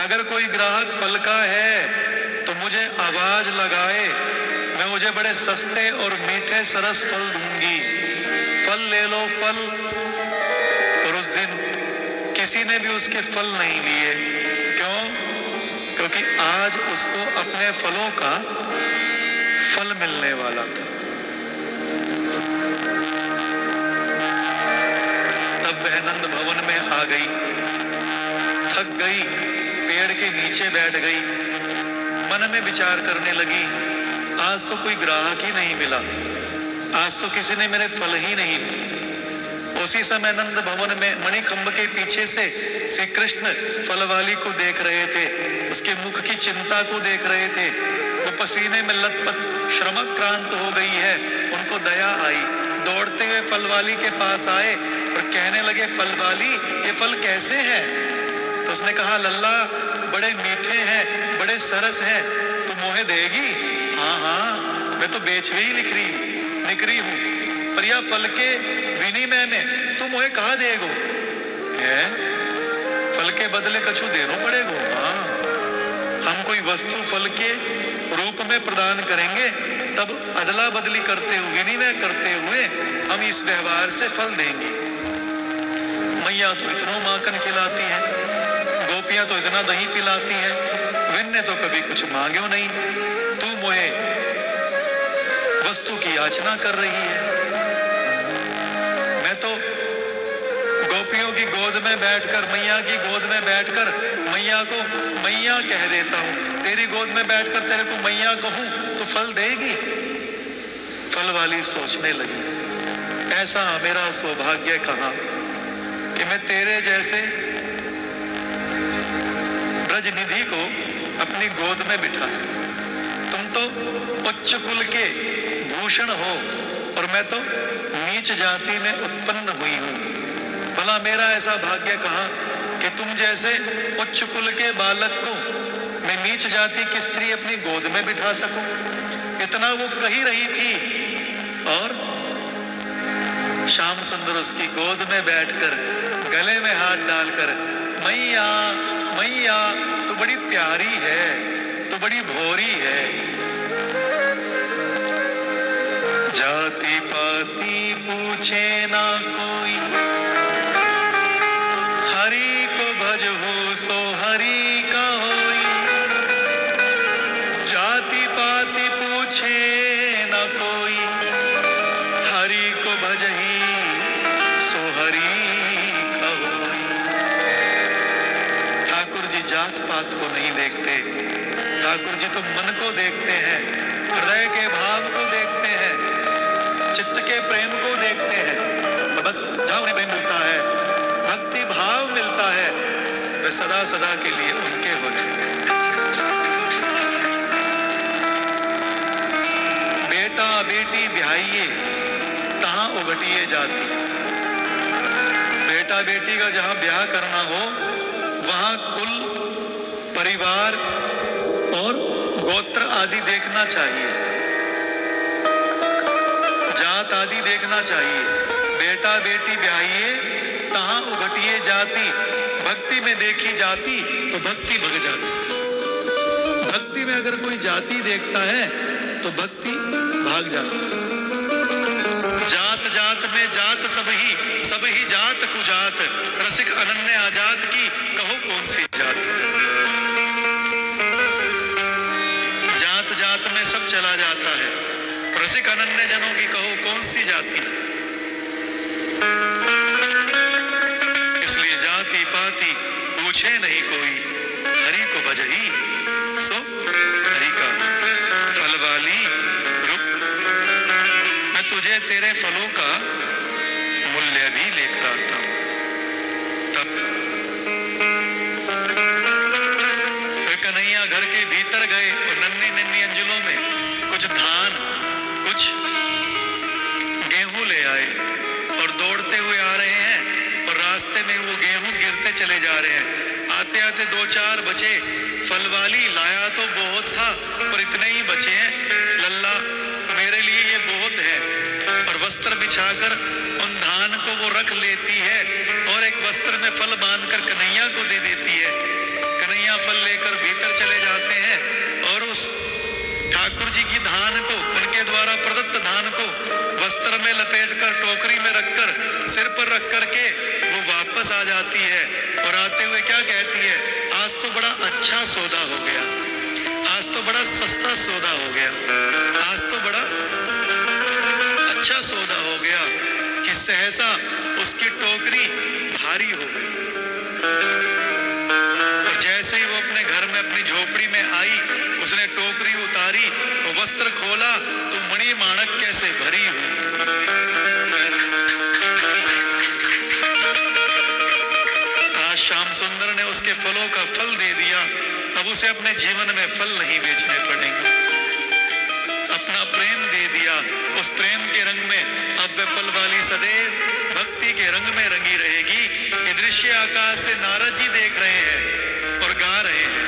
अगर कोई ग्राहक फल का है तो मुझे आवाज लगाए, मैं मुझे बड़े सस्ते और मीठे सरस फल दूंगी। फल ले लो फल। और उस दिन किसी ने भी उसके फल नहीं लिए। क्यों? क्योंकि आज उसको अपने फलों का फल मिलने वाला था। तब वह नंद भवन में आ गई, थक गई, पेड़ के नीचे बैठ गई, मन में विचार करने लगी, आज तो कोई ग्राहक ही नहीं मिला, आज तो किसी ने मेरे फल ही नहीं लिए। उसी समय नंद भवन में मणिखंभ के पीछे से श्री कृष्ण फलवाली को देख रहे थे, उसके मुख की चिंता को देख रहे थे। वो पसीने में लथपथ श्रमाक्रांत हो गई है। उनको दया आई, दौड़ते हुए फलवाली के पास आए और कहने लगे, फलवाली ये फल कैसे हैं? तो उसने कहा, लल्ला बड़े मीठे हैं, बड़े सरस हैं, तू मोहे देगी? हाँ हाँ, मैं तो बेचवे ही निकरी हूँ, पर यह फल के विनिमय में तुम मोहे कहा देगो? है फल के बदले कछु देनो पड़ेगो। हाँ, हम कोई वस्तु फल के रूप में प्रदान करेंगे, तब अदला बदली करते हुए, विनिमय करते हुए हम इस व्यवहार से फल देंगे। मैया तो इतना माखन खिलाती है, गोपियां तो इतना दही पिलाती है, विन्ने तो कभी कुछ मांग्यो नहीं, तू मोहे वस्तु की याचना कर रही है। मैं तो गोपियों की गोद में बैठकर, मैया की गोद में बैठकर मैया को मैया कह देता हूँ, तेरी गोद में बैठकर तेरे को मैया कहूँ तो फल देगी? फल वाली सोचने लगी, ऐसा मेरा सौभाग्य कहाँ कि मैं तेरे जैसे ब्रजनिधि को अपनी गोद में बिठा सकूं। तुम तो उच्च कुल के भूषण हो और मैं तो नीच जाति में उत्पन्न हुई हूँ। भला मेरा ऐसा भाग्य कहाँ कि तुम जैसे उच्च कुल के बालक को मैं नीच जाति की स्त्री अपनी गोद में बिठा सकूं। इतना वो कही रही थी और श्याम सुंदर उसकी गोद में बैठकर गले में हाथ डालकर, मैया मैया तू बड़ी प्यारी है, तू बड़ी भोरी है। जाति पाति पूछे ना कोई, हरि को भजहु सो हरि का होई। जाति पाति पूछे ना कोई, हरि को भजही सो हरि का होई। ठाकुर जी जात पात को नहीं देखते, ठाकुर जी तो मन को देखते हैं, हृदय के भाव को देखते हैं, चित्त के प्रेम को देखते हैं। बस जहाँ उन्हें प्रेम मिलता है, भक्ति भाव मिलता है, वे सदा सदा के लिए उनके हो जाते हैं। बेटा बेटी ब्याहिए तहाँ उघटिए जाती। बेटा बेटी का जहाँ ब्याह करना हो वहाँ कुल, परिवार और गोत्र आदि देखना चाहिए, जात आदि देखना चाहिए। बेटा बेटी ब्याहिए तहाँ उघटिए जाति। भक्ति में देखी जाति तो भक्ति भग जाती। भक्ति में अगर कोई जाति देखता है तो भक्ति भाग जाती। जात जात में जात सब ही जात कुजात, रसिक अनन्य आजात की कहो कौन सी जात। जात जात में सब चला जाता है, रसिक अनन्य जनों की कहो कौन सी जाति। इसलिए जाति पाति पूछे नहीं कोई, हरि को भजही सो हरि का। फल वाली रुक, मैं तुझे तेरे फलों का मूल्य भी लेकर आता हूं। तब कन्हैया घर के भीतर गए और नन्ही नन्ही अंजलों में कुछ धान, कुछ गेहूं ले आए और दौड़ते हुए आ रहे हैं और रास्ते में वो गेहूं गिरते चले जा रहे हैं। आते आते 2-4 बचे। फल वाली लाया तो बहुत था पर इतने ही बचे हैं, लल्ला मेरे लिए ये बहुत है। और वस्त्र बिछाकर उन धान को वो रख लेती है और एक वस्त्र में फल बांधकर कन्हैया को दे देती है। कन्हैया फल आती है और आते हुए क्या कहती है, आज तो बड़ा अच्छा सौदा हो गया, आज तो बड़ा सस्ता सौदा हो गया, आज तो बड़ा अच्छा सौदा हो गया, कि सहसा उसकी टोकरी भारी हो गई। और जैसे ही वो अपने घर में अपनी झोपड़ी में आई, उसने टोकरी उतारी, वो वस्त्र खोला तो मणि माणक कैसे भरी हुई। आज श्याम सुंदर ने उसके फलों का फल दे दिया, अब उसे अपने जीवन में फल नहीं बेचने पड़ेंगे, अपना प्रेम दे दिया, उस प्रेम के रंग में अब वह फल वाली सदैव भक्ति के रंग में रंगी रहेगी। ये दृश्य आकाश से नारद जी देख रहे हैं और गा रहे हैं।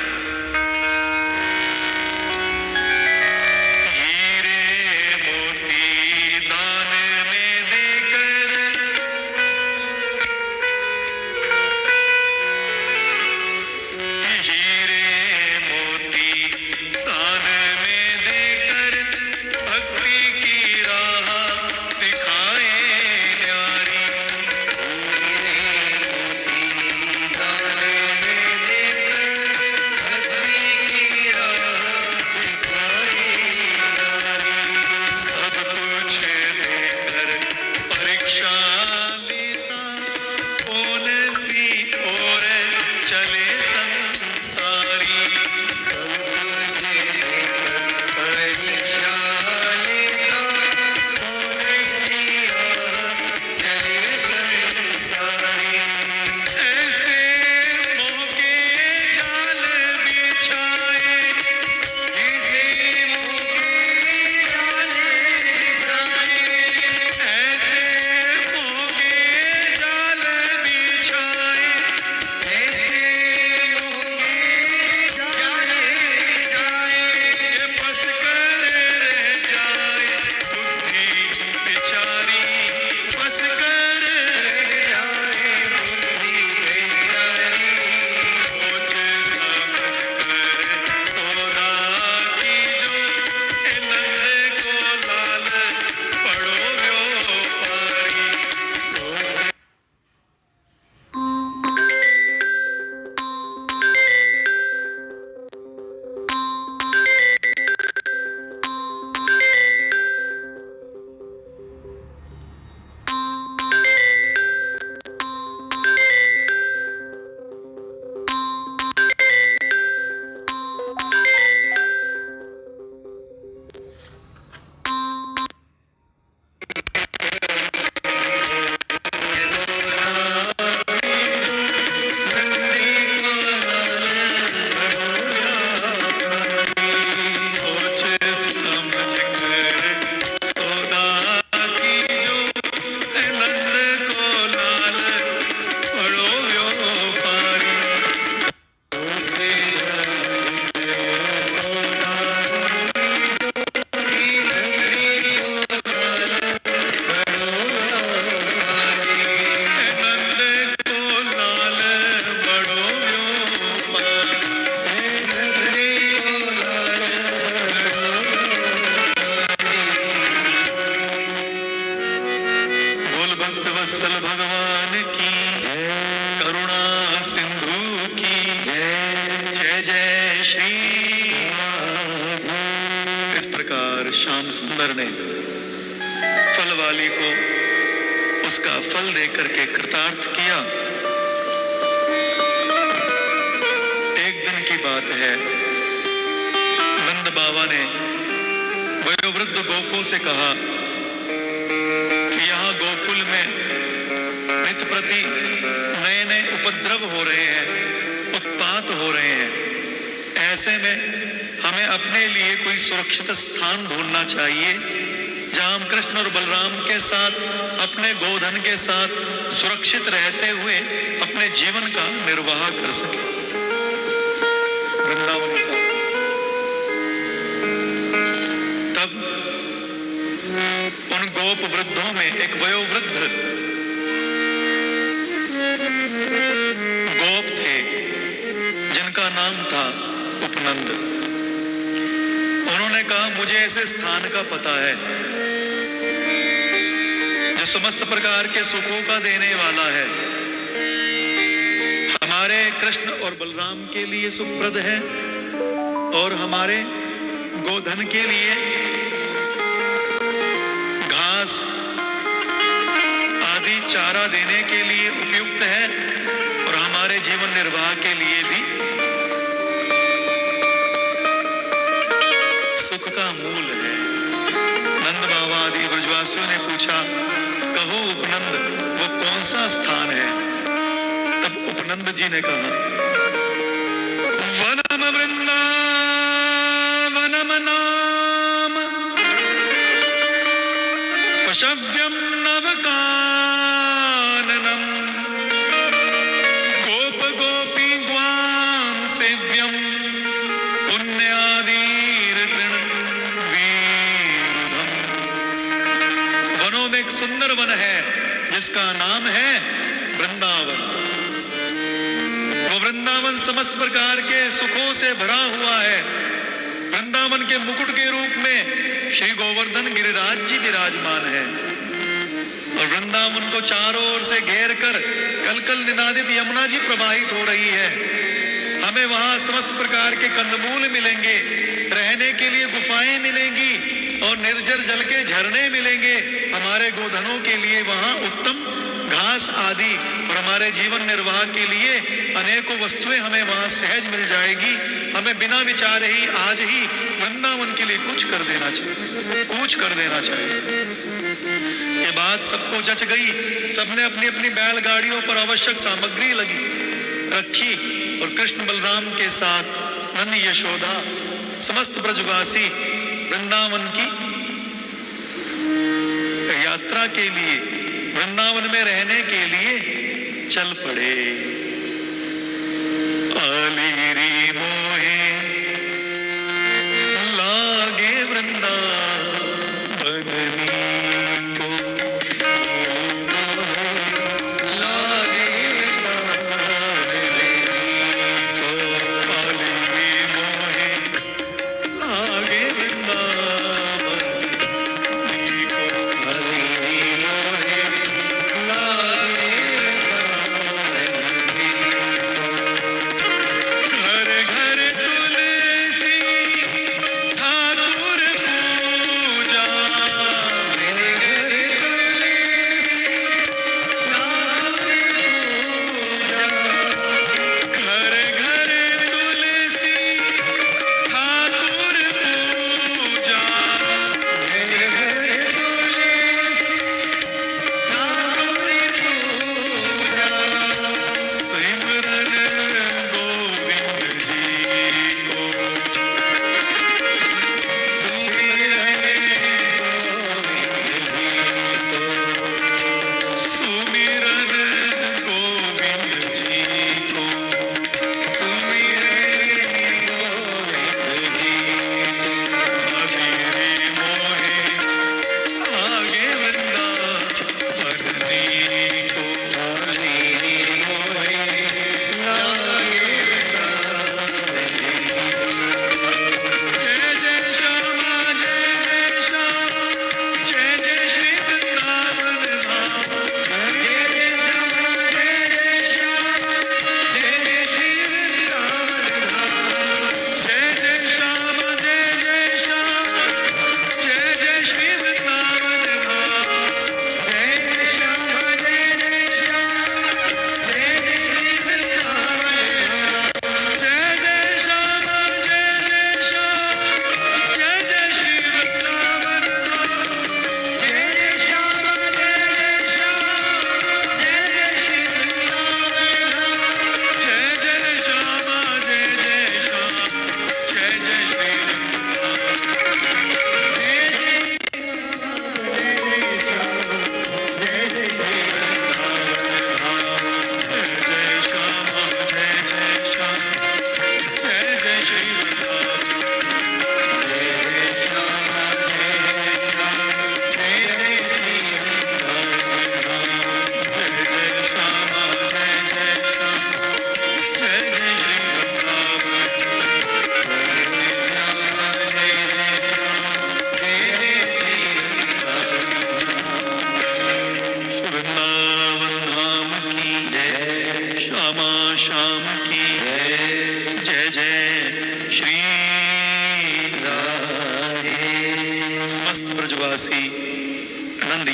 श्याम सुंदर ने फल वाली को उसका फल देकर के कृतार्थ किया। एक दिन की बात है, नंद बाबा ने वयोवृद्ध गोपों से कहा कि यहाँ गोकुल में नित्य प्रति नए नए उपद्रव हो रहे हैं, उत्पात हो रहे हैं। ऐसे में हमें अपने लिए कोई सुरक्षित स्थान ढूंढना चाहिए जहां हम कृष्ण और बलराम के साथ, अपने गोधन के साथ सुरक्षित रहते हुए अपने जीवन का निर्वाह कर सके। वृंदावन का तब उन गोप वृद्धों में एक वयोवृद्ध गोप थे जिनका नाम था उपनंद। उन्होंने कहा, मुझे ऐसे स्थान का पता है जो समस्त प्रकार के सुखों का देने वाला है, हमारे कृष्ण और बलराम के लिए सुप्रद है और हमारे गोधन के लिए घास आदि चारा देने के लिए उपयुक्त है और हमारे जीवन निर्वाह के लिए भी सुख का मूल है। नंद बाबा आदि ब्रजवासियों ने पूछा, कहो उपनंद, वो कौन सा स्थान है? तब उपनंद जी ने कहा, वनम वृंदावनम नाम पशव्यम नवकाननम गोप गोपी ग्वाम सेव्यम पुण्यादीर्तृण वीरुधम। वनों में एक सुंदर वन है जिसका नाम है वृंदावन। वो वृंदावन समस्त प्रकार के सुखों से भरा हुआ है। वृंदावन के मुकुट के रूप में श्री गोवर्धन गिरिराज जी विराजमान है और वृंदावन को चारों ओर से घेर कर कलकल निनादित यमुना जी प्रवाहित हो रही है। हमें वहां समस्त प्रकार के कंदमूल मिलेंगे, रहने के लिए गुफाएं मिलेंगी और निर्जर जल के झरने मिलेंगे। हमारे गोधनों के लिए वहां उत्तम घास आदि और हमारे जीवन निर्वाह के लिए अनेकों वस्तुएं हमें वहां सहज मिल जाएगी। हमें बिना विचारे ही आज ही वृंदावन के लिए कूच कर देना चाहिए। ये बात सबको जच गई। सबने अपनी अपनी बैलगाड़ियों पर आवश्यक सामग्री रखी और कृष्ण बलराम के साथ नंद यशोदा समस्त ब्रजवासी वृंदावन की यात्रा के लिए, वृंदावन में रहने के लिए चल पड़े। आलीरी मोहे लागे वृंदावन नीको, लागे वृंदावन नीको। आलीरी मोहे लागे वृंदावन नीको, आलीरी मोहे लागे वृंदावन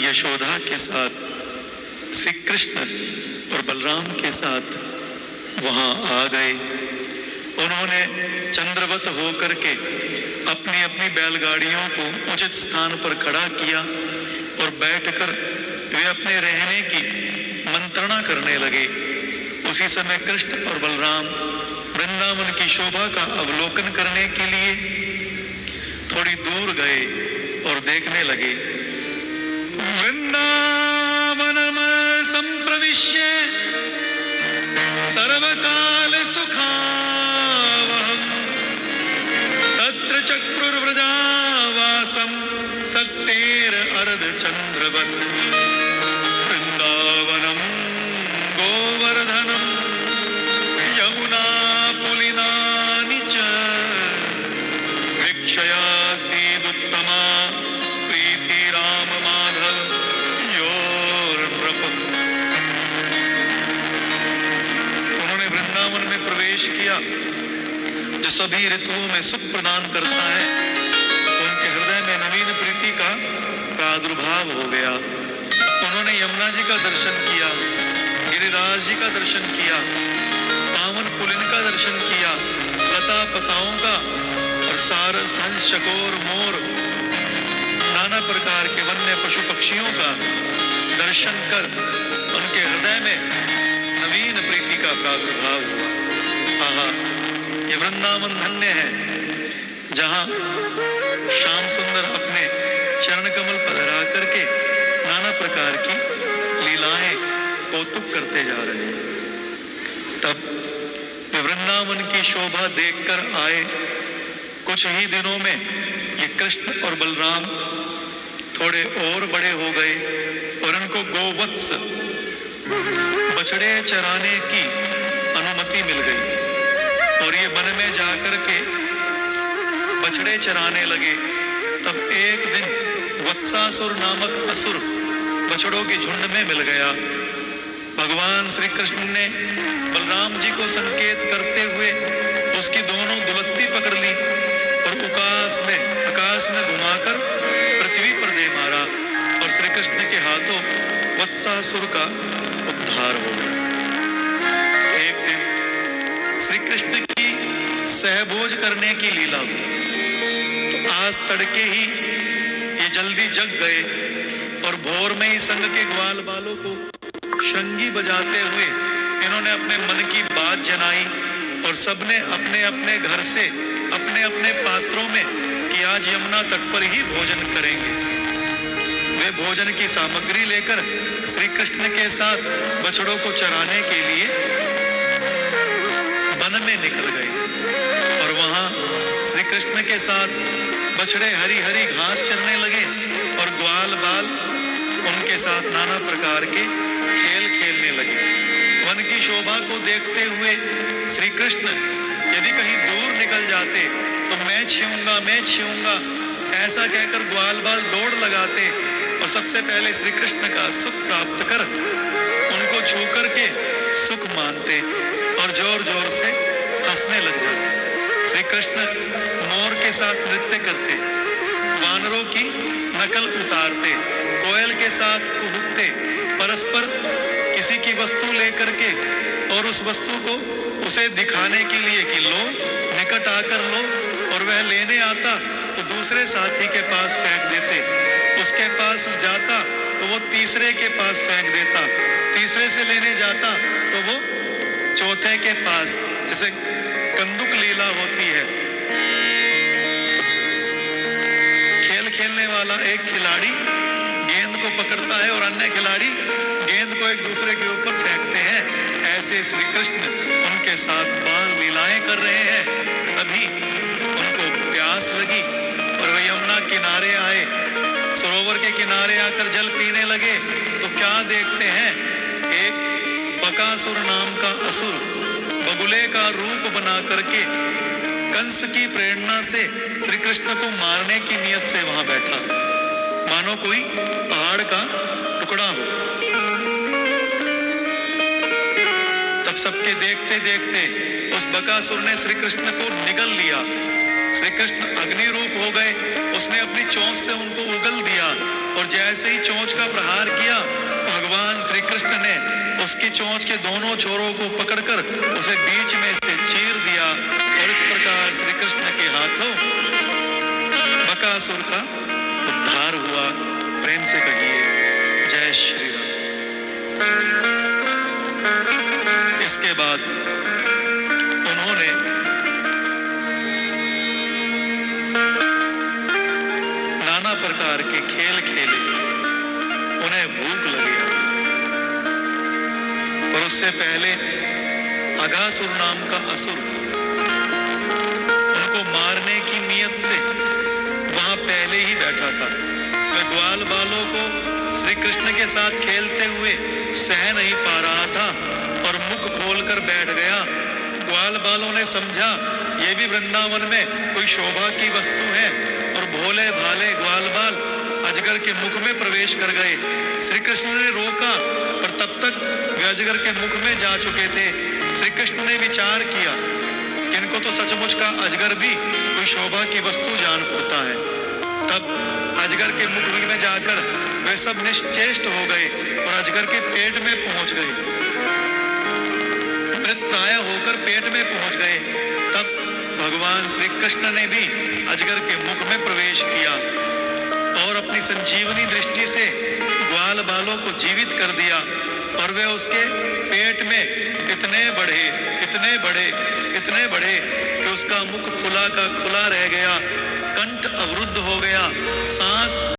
यशोदा के साथ, श्री कृष्ण और बलराम के साथ वहां आ गए। उन्होंने चंद्रवत होकर के अपनी अपनी बैलगाड़ियों को उचित स्थान पर खड़ा किया और बैठकर वे अपने रहने की मंत्रणा करने लगे। उसी समय कृष्ण और बलराम वृंदावन की शोभा का अवलोकन करने के लिए थोड़ी दूर गए और देखने लगे। वृंदावनम संप्रविश्य सर्वकाल सुखावहम् तत्र चक्रुर्व्रजावासं सक्तेर अर्धचन्द्रवत् वृंदावनम गोवर्धनम यमुना पुलिनानि च वीक्षयासीदुत्तमा प्रीति राम माधव योर्नृप। उन्होंने वृंदावन में प्रवेश किया जो सभी ऋतुओं में सुख प्रदान करता है। उनके हृदय में नवीन प्रीति का प्रादुर्भाव हो गया। उन्होंने यमुना जी का दर्शन किया, गिरिराज जी का दर्शन किया, पावन पुलिन का दर्शन किया, लता पताओं का और सारस हंस चकोर मोर नाना प्रकार के वन्य पशु पक्षियों का दर्शन कर उनके हृदय में नवीन प्रीति का प्रादुर्भाव हुआ। आहा, ये वृंदावन धन्य है जहाँ श्याम सुंदर अपने चरण कमल पधरा करके नाना प्रकार की लीलाएं कौतुक करते जा रहे हैं। तब वे वृंदावन की शोभा देखकर आए। कुछ ही दिनों में ये कृष्ण और बलराम थोड़े और बड़े हो गए और उनको गोवत्स बछड़े चराने की अनुमति मिल गई और ये वन में जाकर के बछड़े चराने लगे। तब एक दिन वत्सासुर नामक असुर बछड़ों की झुंड में मिल गया। भगवान श्री कृष्ण ने बलराम जी को संकेत करते हुए उसकी दोनों दुलत्ती पकड़ ली और आकाश में घुमाकर पृथ्वी पर दे मारा और श्री कृष्ण के हाथों वत्सासुर का उद्धार हो गया। एक दिन श्री कृष्ण की सहभोज करने की लीला हुई तो आज तड़के ही ये जल्दी जग गए और भोर में ही संग के ग्वाल बालों को श्रृंगी बजाते हुए इन्होंने अपने मन की बात जनाई और सबने अपने अपने घर से अपने अपने पात्रों में कि आज यमुना तट पर ही भोजन करेंगे। वे भोजन की सामग्री लेकर श्री कृष्ण के साथ बछड़ों को चराने के लिए वन में निकल गए और वहां श्री कृष्ण के साथ बछड़े हरी हरी घास चरने लगे और ग्वाल बाल उनके साथ नाना प्रकार के खेल खेलने लगे। वन की शोभा को देखते हुए श्री कृष्ण यदि कहीं दूर निकल जाते तो मैं छीऊंगा ऐसा कहकर ग्वाल बाल दौड़ लगाते और सबसे पहले श्री कृष्ण का सुख प्राप्त कर उनको छू करके सुख मानते और जोर जोर से हंसने लग जाते। श्री कृष्ण मोर के साथ नृत्य करते, वानरों की नकल उतारते, कोयल के साथ कुहुकते, परस्पर किसी की वस्तु लेकर के और उस वस्तु को उसे दिखाने के लिए कि लो, निकट आकर लो, और वह लेने आता तो दूसरे साथी के पास फेंक देते, उसके पास जाता तो वो तीसरे के पास फेंक देता, तीसरे से लेने जाता तो वो चौथे के पास, जैसे कंदुक लीला होती है। खेल खेलने वाला एक खिलाड़ी गेंद को पकड़ता है और अन्य खिलाड़ी गेंद को एक दूसरे के ऊपर फेंकते हैं। ऐसे श्री कृष्ण उनके साथ बाल लीलाएं कर रहे हैं। तभी उनको प्यास लगी और वे यमुना किनारे आए। सरोवर के किनारे आकर जल पीने लगे तो क्या देखते हैं, एक बकासुर नाम का असुर बगुले का रूप बना करके कंस की प्रेरणा से श्री कृष्ण को मारने की नियत से वहां बैठा, मानो कोई पहाड़ का टुकड़ा हो। तब सबके देखते देखते उस बकासुर ने श्री कृष्ण को निगल लिया। श्री कृष्ण अग्नि रूप हो गए, उसने अपनी चोंच से उनको उगल दिया और और जैसे ही चोंच का प्रहार किया, भगवान श्री कृष्ण ने उसकी चोंच के दोनों छोरों को पकड़कर उसे बीच में से चीर दिया और इस प्रकार श्री कृष्ण के हाथों बकासुर का उद्धार हुआ। प्रेम से कहिए जय श्री राम। इसके बाद उन्होंने नाना प्रकार के खेल खेले, उन्हें भूख लगी और उससे पहले अघासुर नाम का असुर उनको मारने की नीयत से वहां पहले ही बैठा था। वह ग्वाल बालों को श्री कृष्ण के साथ खेलते हुए सह नहीं पा रहा था और मुख खोलकर बैठ गया। ग्वाल बालों ने समझा ये भी वृंदावन में कोई शोभा की वस्तु है और भोले भाले ग्वाल बाल अजगर के मुख में प्रवेश कर गए। श्री कृष्ण ने रोका पर तब तक वे अजगर के मुख में जा चुके थे। श्री कृष्ण ने विचार किया कि इनको तो सचमुच का अजगर भी कोई शोभा की वस्तु जान होता है। तब अजगर के मुख में जाकर वे सब निश्चेष्ट हो गए और अजगर के पेट में पहुंच गए, मृतप्राय होकर पेट में पहुंच गए। तब भगवान श्री कृष्ण ने भी अजगर के मुख में प्रवेश किया और अपनी संजीवनी दृष्टि से ग्वाल बालों को जीवित कर दिया और वे उसके पेट में इतने बढ़े कि उसका मुख खुला का खुला रह गया, कंठ अवरुद्ध हो गया, सांस